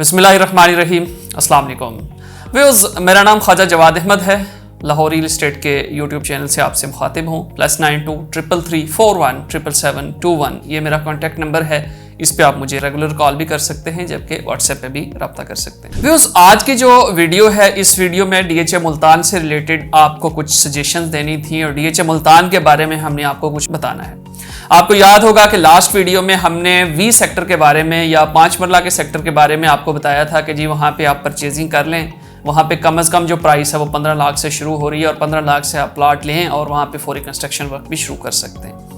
बिस्मिल्लाहिर्रहमानिर्रहीम, अस्सलाम वालेकुम व्यूअर्स। मेरा नाम ख्वाजा जवाद अहमद है। लाहौर रियल इस्टेट के यूट्यूब चैनल से आपसे मुखातिब हूँ। +92 333 41 777 21 ये मेरा कॉन्टैक्ट नंबर है। इस पे आप मुझे रेगुलर कॉल भी कर सकते हैं, जबकि व्हाट्सएप पे भी रब्ता कर सकते हैं। व्यूअर्स, आज की जो वीडियो है, इस वीडियो में DHA मुल्तान से रिलेटेड आपको कुछ सजेशंस देनी थी और DHA मुल्तान के बारे में हमने आपको कुछ बताना है। आपको याद होगा कि लास्ट वीडियो में हमने V सेक्टर के बारे में या 5 मरला के सेक्टर के बारे में आपको बताया था कि जी वहाँ पे आप परचेजिंग कर लें। वहाँ पे कम से कम जो प्राइस है वो 15 लाख से शुरू हो रही है और 15 लाख से आप प्लाट लें और वहाँ पे फौरी कंस्ट्रक्शन वर्क भी शुरू कर सकते हैं।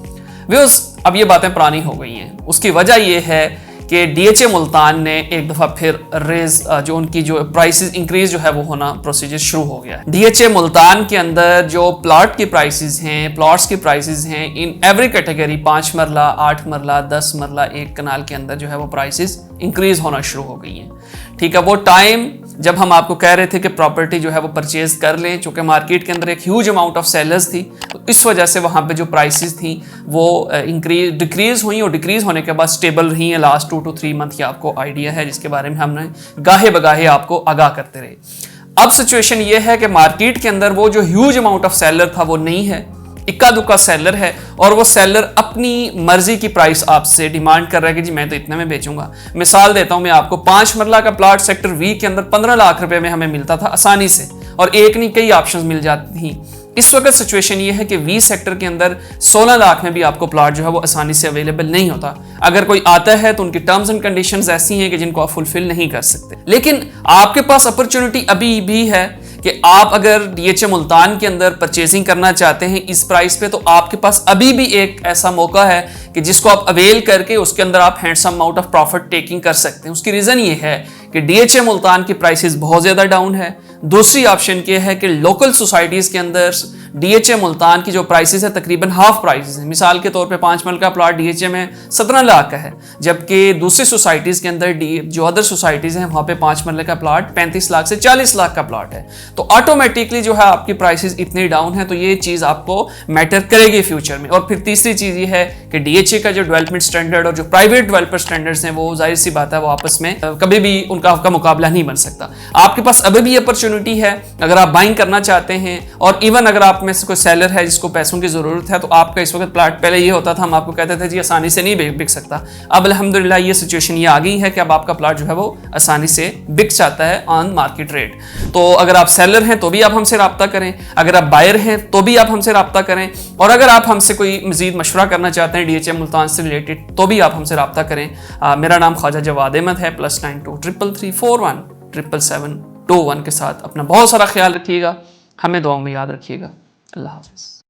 व्यूअर्स, अब ये बातें पुरानी हो गई हैं। उसकी वजह ये है कि DHA मुल्तान ने एक दफ़ा फिर रेज जो उनकी जो प्राइसेस इंक्रीज जो है वो होना प्रोसीजर शुरू हो गया है। DHA मुल्तान के अंदर जो प्लॉट की प्राइसेस हैं, प्लॉट्स की प्राइसेस हैं, इन एवरी कैटेगरी 5 मरला, 8 मरला, 10 मरला, 1 कनाल के अंदर जो है वो प्राइसेस इंक्रीज होना शुरू हो गई हैं। ठीक है, वो टाइम जब हम आपको कह रहे थे कि प्रॉपर्टी जो है वो परचेज कर लें, चूँकि मार्केट के अंदर एक ह्यूज अमाउंट ऑफ सेलर्स थी, तो इस वजह से वहाँ पे जो प्राइसेस थी वो डिक्रीज हुई और डिक्रीज होने के बाद स्टेबल रही हैं लास्ट 2 to 3 मंथ की आपको आइडिया है, जिसके बारे में हमने गाहे बगाहे आपको आगाह करते रहे। अब सिचुएशन ये है कि मार्केट के अंदर वो जो ह्यूज अमाउंट ऑफ सेलर था वो नहीं है, इक्का दुक्का सेलर है और वो सेलर अपनी मर्जी की प्राइस आपसे डिमांड कर रहा है कि जी मैं तो इतने में बेचूंगा। मिसाल देता हूं मैं आपको, 5 मरला का प्लॉट सेक्टर V के अंदर 15 लाख रुपए में हमें मिलता था आसानी से, और एक नहीं कई ऑप्शंस मिल जाती थी। इस वक्त सिचुएशन ये है कि V सेक्टर के अंदर 16 लाख में भी आपको प्लॉट जो है वो आसानी से अवेलेबल नहीं होता। अगर कोई आता है तो उनकी टर्म्स एंड कंडीशंस ऐसी हैं कि जिनको आप फुलफिल नहीं कर सकते। लेकिन आपके पास अपॉर्चुनिटी अभी भी है कि आप अगर DHA मुल्तान के अंदर परचेजिंग करना चाहते हैं इस प्राइस पे, तो आपके पास अभी भी एक ऐसा मौका है कि जिसको आप अवेल करके उसके अंदर आप handsome amount of profit taking कर सकते हैं। उसकी रीज़न ये है कि DHA मुल्तान की प्राइसेस बहुत ज़्यादा डाउन है। दूसरी ऑप्शन ये है कि लोकल सोसाइटीज़ के अंदर DHA मुल्तान की जो प्राइसेस है तकरीबन हाफ प्राइसेस है। मिसाल के तौर पे 5 मरला का प्लॉट DHA में 17 लाख का है, जबकि दूसरी सोसाइटीज़ के अंदर जो अदर सोसाइटीज़ हैं वहाँ पे 5 मरले का प्लॉट 35 लाख से 40 लाख का प्लॉट है। तो ऑटोमेटिकली जो है आपकी प्राइसेस इतनी डाउन है, तो ये चीज़ आपको मैटर करेगी फ्यूचर में। और फिर तीसरी चीज़ ये है कि DHA का जो डेवलपमेंट स्टैंडर्ड और जो प्राइवेट डेवलपर स्टैंडर्ड्स हैं वो जाहिर सी बात है वो आपस में कभी भी उनका मुकाबला नहीं बन सकता। आपके पास अभी भी अपॉर्चुनिटी है अगर आप बाइंग करना चाहते हैं, और इवन अगर आप में से कोई सेलर है जिसको पैसों की जरूरत है, तो आपका इस वक्त प्लॉट, पहले ये होता था हम आपको कहते थे जी आसानी से नहीं बिक सकता, अब अल्हम्दुलिल्लाह ये सिचुएशन ये आ गई है कि अब आपका प्लॉट जो है वो आसानी से बिक जाता है ऑन मार्केट रेट। तो अगर आप सेलर हैं तो भी आप हमसे रब्ता करें, अगर आप बायर हैं तो भी आप हमसे रब्ता करें, और अगर आप हमसे कोई मजीद मशवरा करना चाहते हैं DHA मुल्तान से रिलेटेड तो भी आप हमसे रब्ता करें। मेरा नाम ख्वाजा जवाद अहमद है। +92 333 41 777 21 के साथ अपना बहुत सारा ख्याल रखिएगा, हमें दुआओं में याद रखिएगा। अल्लाह हाफ़िज़।